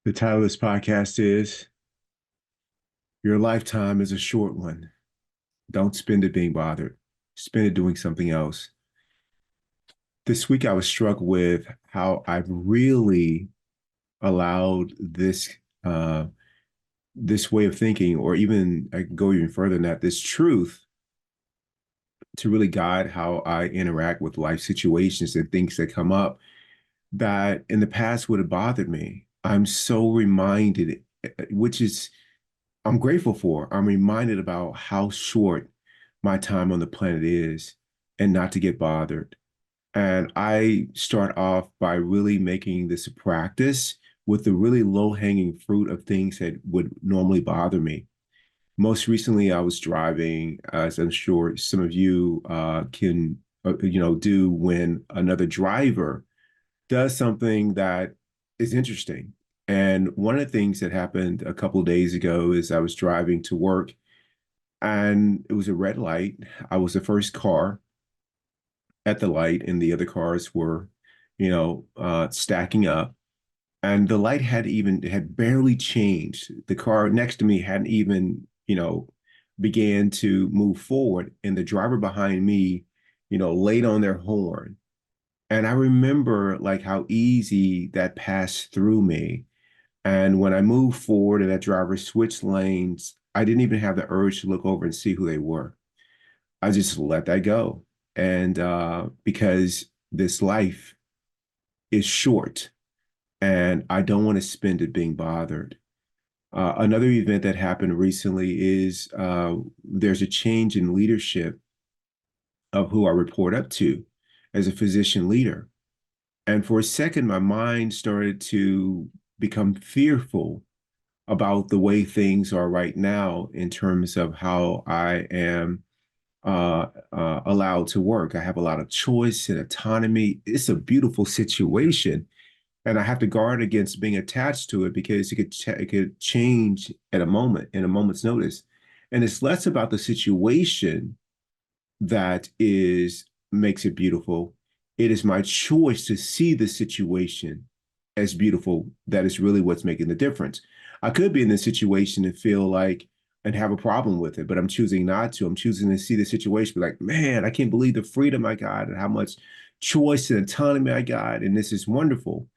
The title of this podcast is Your Lifetime is a Short One. Don't spend it being bothered. Spend it doing something else. This week I was struck with how I've really allowed this way of thinking, or even I can go even further than that, this truth to really guide how I interact with life situations and things that come up that in the past would have bothered me. I'm so reminded, which is I'm grateful for. I'm reminded about how short my time on the planet is and not to get bothered. And I start off by really making this a practice with the really low hanging fruit of things that would normally bother me. Most recently, I was driving, as I'm sure some of you can, do when another driver does something that is interesting. And one of the things that happened a couple of days ago is I was driving to work and it was a red light. I was the first car at the light, and the other cars were, stacking up. And the light had barely changed. The car next to me hadn't even, began to move forward. And the driver behind me, laid on their horn. And I remember like how easy that passed through me. And when I moved forward and that driver switched lanes, I didn't even have the urge to look over and see who they were. I just let that go. And because this life is short and I don't want to spend it being bothered. Another event that happened recently is there's a change in leadership of who I report up to as a physician leader. And for a second, my mind started to become fearful about the way things are right now in terms of how I am allowed to work. I have a lot of choice and autonomy. It's a beautiful situation. And I have to guard against being attached to it because it could change at a moment, in a moment's notice. And it's less about the situation that is makes it beautiful. It is my choice to see the situation as beautiful that is really what's making the difference. I could be in this situation and feel like and have a problem with it, but I'm choosing not to. I'm choosing to see the situation, be like, man, I can't believe the freedom I got and how much choice and autonomy I got, and this is wonderful.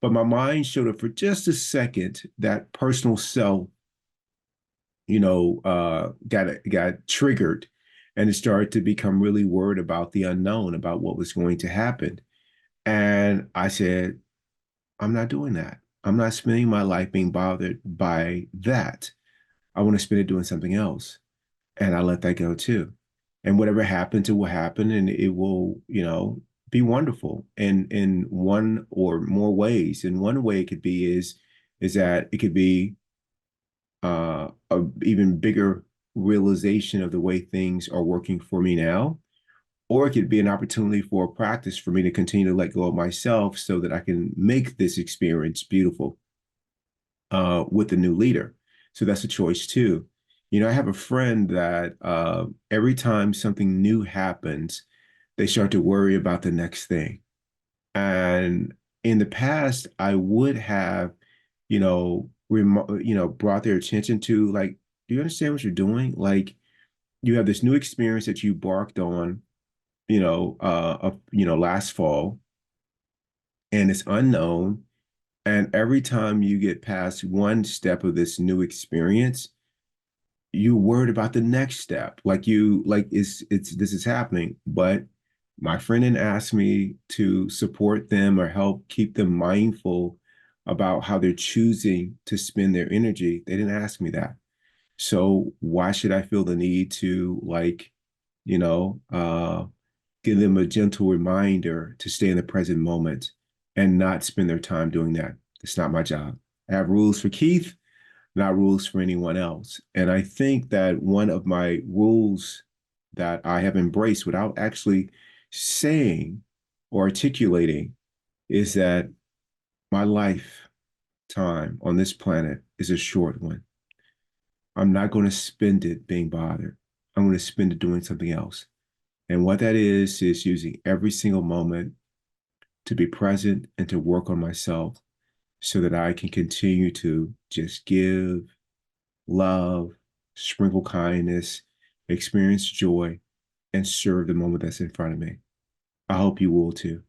But my mind showed up for just a second that personal self, got triggered, and it started to become really worried about the unknown, about what was going to happen. And I said, I'm not doing that. I'm not spending my life being bothered by that. I want to spend it doing something else. And I let that go too. And whatever happens, it will happen and it will, be wonderful in one or more ways. In one way it could be is that it could be a even bigger realization of the way things are working for me now, or it could be an opportunity for a practice for me to continue to let go of myself so that I can make this experience beautiful with the new leader. So that's a choice too. I have a friend that every time something new happens, they start to worry about the next thing. And in the past, I would have, brought their attention to like, do you understand what you're doing? Like, you have this new experience that you barked on, last fall, and it's unknown. And every time you get past one step of this new experience, you worried about the next step. It's this is happening. But my friend didn't ask me to support them or help keep them mindful about how they're choosing to spend their energy. They didn't ask me that. So why should I feel the need to you know, uh, give them a gentle reminder to stay in the present moment and not spend their time doing that? It's not my job. I have rules for Keith, not rules for anyone else. And I think that one of my rules that I have embraced without actually saying or articulating is that my lifetime on this planet is a short one. I'm not going to spend it being bothered. I'm going to spend it doing something else. And what that is using every single moment to be present and to work on myself so that I can continue to just give, love, sprinkle kindness, experience joy, and serve the moment that's in front of me. I hope you will too.